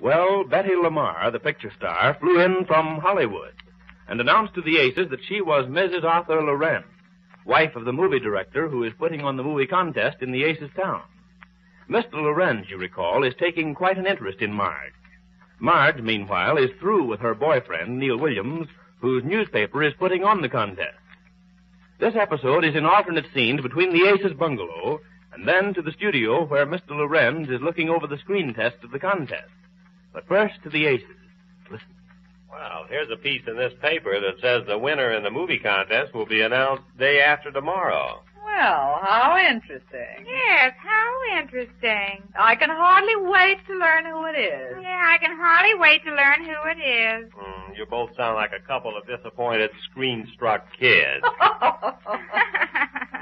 Well, Betty Lamar, the picture star, flew in from Hollywood and announced to the Aces that she was Mrs. Arthur Lorentz, wife of the movie director who is putting on the movie contest in the Aces town. Mr. Lorentz, you recall, is taking quite an interest in Marge. Marge, meanwhile, is through with her boyfriend, Neal Williams, whose newspaper is putting on the contest. This episode is in alternate scenes between the Aces bungalow and then to the studio where Mr. Lorentz is looking over the screen test of the contest. But first to the Aces. Listen. Well, here's a piece in this paper that says the winner in the movie contest will be announced day after tomorrow. Well, how interesting. Yes, how interesting. I can hardly wait to learn who it is. Yeah, I can hardly wait to learn who it is. You both sound like a couple of disappointed, screen-struck kids.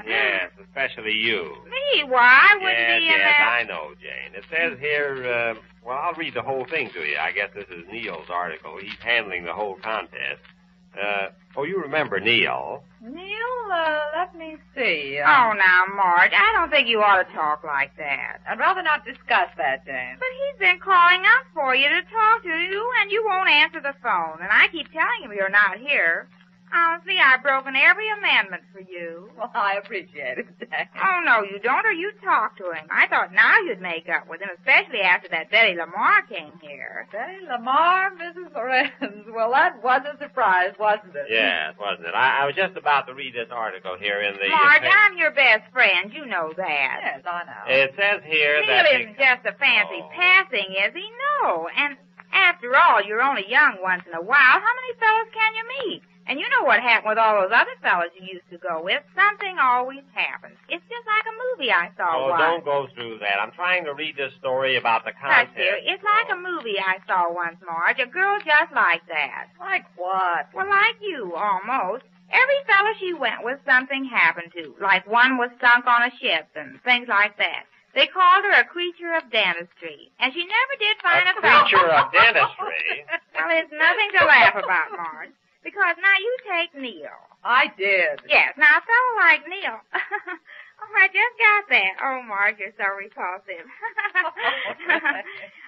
Yes, especially you. Me? Why? I wouldn't be in Yes, that. I know, Jane. It says here, well, I'll read the whole thing to you. I guess this is Neal's article. He's handling the whole contest. You remember Neal. Neal, let me see. Oh, now, Marge, I don't think you ought to talk like that. I'd rather not discuss that, Jane. But he's been calling up for you to talk to you, and you won't answer the phone. And I keep telling him you're not here. Honestly, I've broken every amendment for you. Well, I appreciate it, Jane. Oh, no, you don't, or you talk to him. I thought now you'd make up with him, especially after that Betty Lamar came here. Betty Lamar, Mrs. Lorentz. Well, that was a surprise, wasn't it? Yes, wasn't it? I was just about to read this article here in the... Marge, I'm your best friend. You know that. Yes, I know. It says here Neal that... isn't just a fancy passing, is he? No. And after all, you're only young once in a while. How many fellows can you meet? And you know what happened with all those other fellows you used to go with. Something always happens. It's just like a movie I saw once. Don't go through that. I'm trying to read this story about the contest. Dear, it's like a movie I saw once, Marge. A girl just like that. Like what? Well, like you, almost. Every fellow she went with, something happened to. Like one was sunk on a ship and things like that. They called her a creature of dentistry. And she never did find a fellow. Creature of dentistry? Well, it's nothing to laugh about, Marge. Because now you take Neal. I did. Yes, now a fellow like Neal. Oh, I just got that. Oh, Marge, you're so repulsive.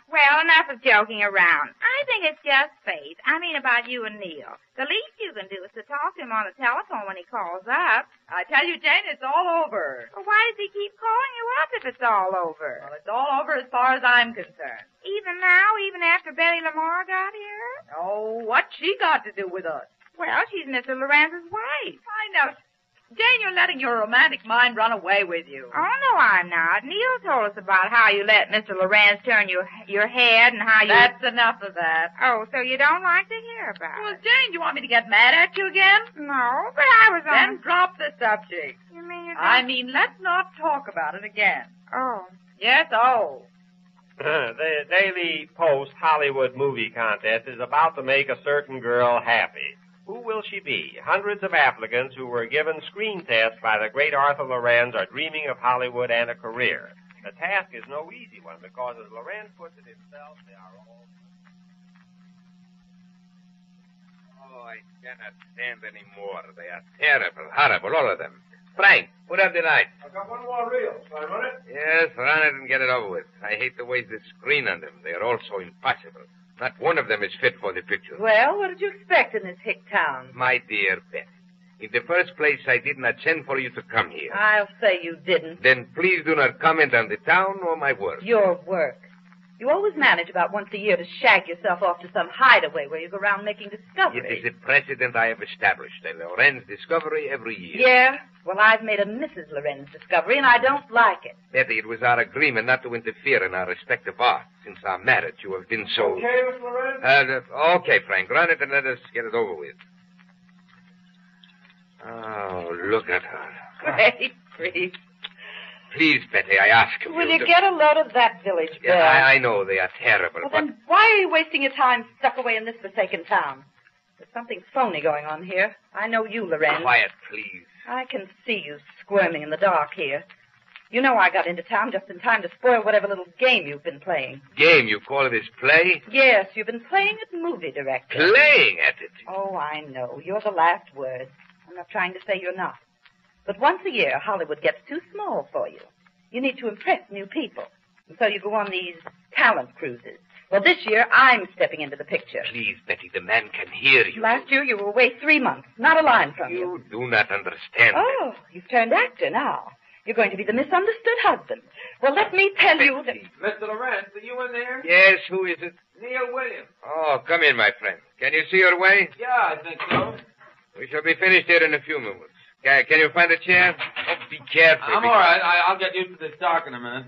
Well, enough of joking around. I think it's just fate. I mean about you and Neal. The least you can do is to talk to him on the telephone when he calls up. I tell you, Jane, it's all over. Well, why does he keep calling you up if it's all over? Well, it's all over as far as I'm concerned. Even now, even after Betty Lamar got here? Oh, what's she got to do with us? Well, she's Mr. Lorentz's wife. I know. Jane, you're letting your romantic mind run away with you. Oh, no, I'm not. Neal told us about how you let Mr. Lorentz turn your head and how you... That's enough of that. Oh, so you don't like to hear about Well, it? Jane, you want me to get mad at you again? No, but I was on... Then drop the subject. You mean you don't... I mean, let's not talk about it again. Oh. Yes, oh. The Daily Post Hollywood movie contest is about to make a certain girl happy. Who will she be? Hundreds of applicants who were given screen tests by the great Arthur Lorentz are dreaming of Hollywood and a career. The task is no easy one because, as Lorentz puts it himself, they are all... Oh, I cannot stand any more. They are terrible, horrible, all of them. Frank, put up the light. I've got one more reel. Shall I run it? Yes, run it and get it over with. I hate the waste the screen on them. They are all so impossible. Not one of them is fit for the picture. Well, what did you expect in this hick town? My dear Betty, in the first place, I did not send for you to come here. I'll say you didn't. Then please do not comment on the town or my work. Your work. You always manage about once a year to shag yourself off to some hideaway where you go around making discoveries. It is a precedent I have established, a Lorentz discovery every year. Yeah? Well, I've made a Mrs. Lorentz discovery, and I don't like it. Betty, it was our agreement not to interfere in our respective art. Since our marriage, you have been so... Okay, Mr. Lorentz? Okay, Frank, run it and let us get it over with. Oh, look at her. Great grief. Please, Betty, I ask you. Will you get a load of that village girl? Yeah, I know they are terrible, Well, but... then why are you wasting your time stuck away in this forsaken town? There's something phony going on here. I know you, Lorentz. Quiet, please. I can see you squirming in the dark here. You know I got into town just in time to spoil whatever little game you've been playing. Game, you call this play? Yes, you've been playing at movie director. Playing at it? Oh, I know. You're the last word. I'm not trying to say you're not. But once a year, Hollywood gets too small for you. You need to impress new people. And so you go on these talent cruises. Well, this year, I'm stepping into the picture. Please, Betty, the man can hear you. Last year, you were away 3 months. Not a line from you. You do not understand. Oh, you've turned actor now. You're going to be the misunderstood husband. Well, let me tell you that... Mr. Lorentz, are you in there? Yes, who is it? Neal Williams. Oh, come in, my friend. Can you see your way? Yeah, I think so. We shall be finished here in a few moments. Can you find a chair? Oh, be careful. I'm all right. I'll get used to this dark in a minute.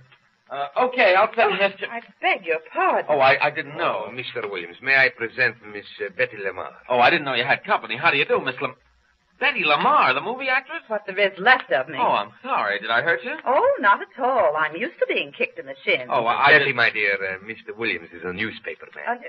Okay, I'll tell you. I beg your pardon. Oh, I didn't know. Oh, Mr. Williams, may I present Miss Betty Lamar? Oh, I didn't know you had company. How do you do, Miss Betty Lamar, the movie actress? What there is left of me. Oh, I'm sorry. Did I hurt you? Oh, not at all. I'm used to being kicked in the shin. Oh, Betty, my dear, Mr. Williams is a newspaper man.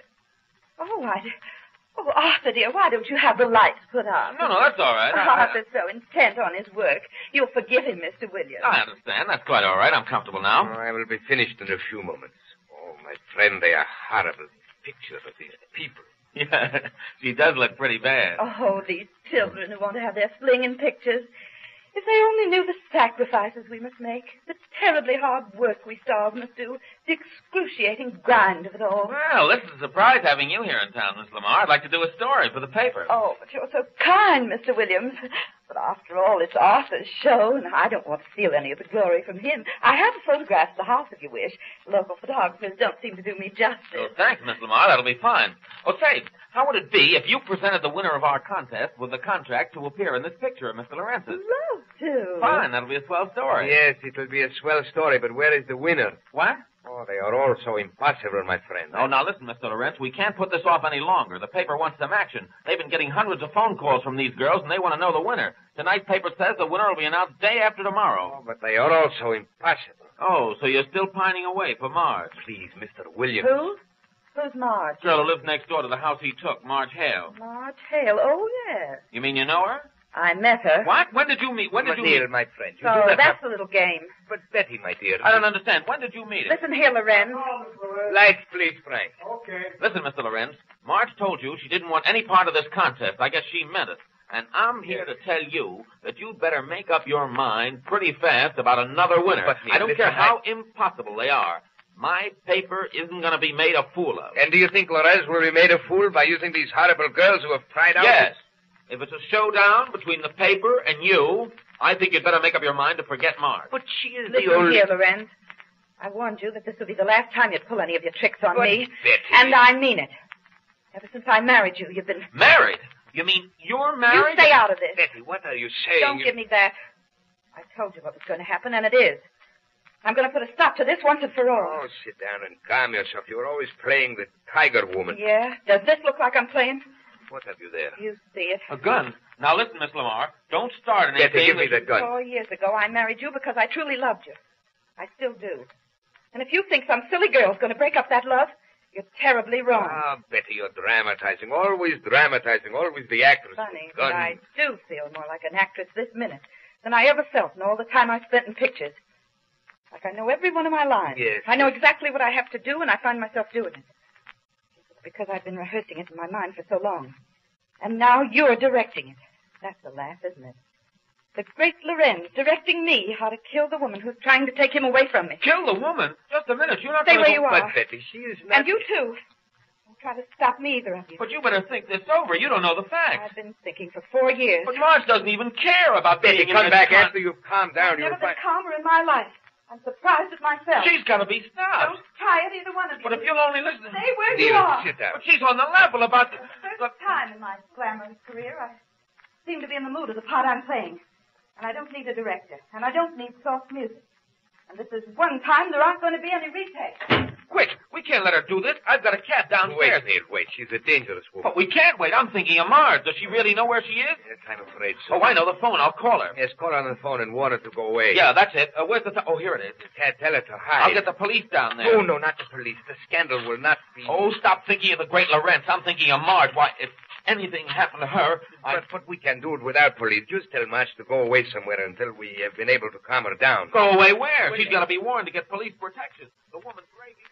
Oh, Arthur, dear, why don't you have the lights put on? No, that's all right. Arthur's so intent on his work. You'll forgive him, Mr. Williams. I understand. That's quite all right. I'm comfortable now. Oh, I will be finished in a few moments. Oh, my friend, they are horrible pictures of these people. Yeah, she does look pretty bad. Oh, these children who want to have their fling in pictures. If they only knew the sacrifices we must make, the terribly hard work we stars must do, the excruciating grind of it all. Well, this is a surprise having you here in town, Miss Lamar. I'd like to do a story for the paper. Oh, but you're so kind, Mr. Williams. But after all, it's Arthur's show, and I don't want to steal any of the glory from him. I have photographed the house, if you wish. Local photographers don't seem to do me justice. Oh, thanks, Miss Lamar. That'll be fine. Oh, say, how would it be if you presented the winner of our contest with a contract to appear in this picture of Mr. Lorentz's? Love to. Fine, that'll be a swell story. Yes, it will be a swell story, but where is the winner? What? Oh, they are all so impossible, my friend. Oh, now listen, Mr. Lorentz, we can't put this off any longer. The paper wants some action. They've been getting hundreds of phone calls from these girls, and they want to know the winner. Tonight's paper says the winner will be announced day after tomorrow. Oh, but they are all so impossible. Oh, so you're still pining away for Marge? Please, Mr. Williams. Who? Who's Marge? The girl who lives next door to the house he took, Marge Hale. Marge Hale. Oh, yes. You mean you know her? I met her. What? When did you meet? Neal, my friend. You So do not that's have... the little game. But Betty, my dear. I don't understand. When did you meet her? Listen here, Lorenz. Lights, please, Frank. Okay. Listen, Mr. Lorenz. Marge told you she didn't want any part of this contest. I guess she meant it. And I'm here to tell you that you'd better make up your mind pretty fast about another winner. But, Neal, I don't care how impossible they are. My paper isn't going to be made a fool of. And do you think Lorentz will be made a fool by using these horrible girls who have tried out? Yes. If it's a showdown between the paper and you, I think you'd better make up your mind to forget Marge. But she is Listen the only... here, Lorenz. I warned you that this would be the last time you'd pull any of your tricks on But, me. Betty... And I mean it. Ever since I married you, you've been... Married? You mean you're married? You stay out of this. Betty, what are you saying? Don't give me that. I told you what was going to happen, and it is. I'm going to put a stop to this once and for all. Oh, sit down and calm yourself. You're always playing the tiger woman. Yeah? Does this look like I'm playing? What have you there? You see it. A gun. Now listen, Miss Lamar. Don't start anything. Betty, give me the gun. 4 years ago, I married you because I truly loved you. I still do. And if you think some silly girl's going to break up that love, you're terribly wrong. Ah, Betty, you're dramatizing. Always dramatizing. Always the actress. Funny, with gun. but I do feel more like an actress this minute than I ever felt in all the time I spent in pictures. Like I know every one of my lines. Yes. I know exactly what I have to do, and I find myself doing it. It's because I've been rehearsing it in my mind for so long. And now you're directing it. That's the laugh, isn't it? The great Lorentz directing me how to kill the woman who's trying to take him away from me. Kill the woman? Just a minute. You're not Stay going to... where you are. But, Betty, she is not... And you, too. Don't try to stop me, either of you. But you better think this over. You don't know the facts. I've been thinking for 4 years. But Marge doesn't even care about Betty, being in come this back after you've calmed down. I've never You'll find... been calmer in my life. I'm surprised at myself. She's got to be stopped. Don't try it, either one of you. But if you'll only listen... Stay where you Neal, are. sit down. But she's on the level about... First time in my glamorous career, I seem to be in the mood of the part I'm playing. And I don't need a director. And I don't need soft music. And this is one time there aren't going to be any retakes. Quick, we can't let her do this. I've got a cat downstairs. Wait, Neal, wait. She's a dangerous woman. But we can't wait. I'm thinking of Marge. Does she really know where she is? Yes, I'm afraid so. Oh, I know the phone. I'll call her. Yes, call her on the phone and warn her to go away. Yeah, that's it. Where's the... Oh, here it is. Tell her to hide. I'll get the police down there. Oh, no, not the police. The scandal will not be... Oh, stop thinking of the great Lorentz. I'm thinking of Marge. Why, if anything happened to her... But we can do it without police. Just tell Marge to go away somewhere until we have been able to calm her down. Go away where? She's got to be warned to get police protection. The woman's raving.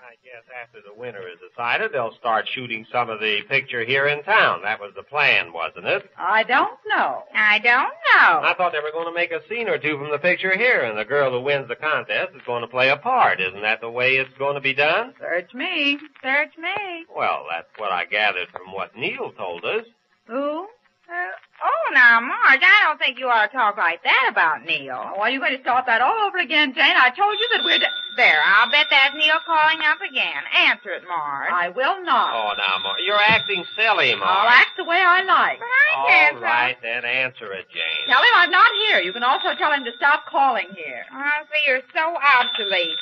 I guess after the winner is decided, they'll start shooting some of the picture here in town. That was the plan, wasn't it? I don't know. I don't know. I thought they were going to make a scene or two from the picture here, and the girl who wins the contest is going to play a part. Isn't that the way it's going to be done? Search me. Search me. Well, that's what I gathered from what Neal told us. Who? Oh, now, Marge, I don't think you ought to talk like that about Neal. Oh, are you going to start that all over again, Jane? I told you that we're... There, I'll bet that's Neal calling up again. Answer it, Marge. I will not. Oh, now, Marge, you're acting silly, Marge. I'll act the way I like. But I can't. All right, then answer it, Jane. Tell him I'm not here. You can also tell him to stop calling here. Honestly, you're so obsolete.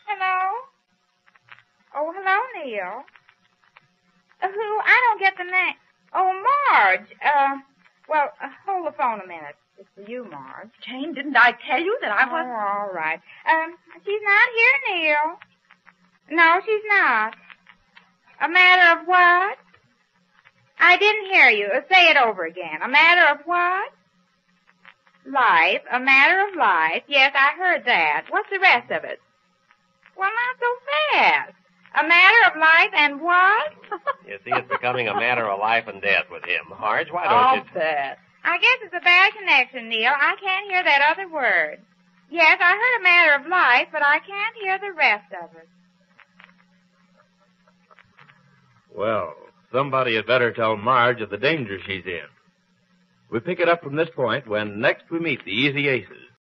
Hello? Oh, hello, Neal. Who? I don't get the name. Oh, Marge. Hold the phone a minute. It's for you, Marge. Jane, didn't I tell you that I was... Oh, all right. She's not here, Neal. No, she's not. A matter of what? I didn't hear you. Say it over again. A matter of what? Life. A matter of life. Yes, I heard that. What's the rest of it? Well, not so fast. A matter of life and what? You see, it's becoming a matter of life and death with him. Marge, why don't you... bet. I guess it's a bad connection, Neal. I can't hear that other word. Yes, I heard a matter of life, but I can't hear the rest of it. Well, somebody had better tell Marge of the danger she's in. We pick it up from this point when next we meet the Easy Aces.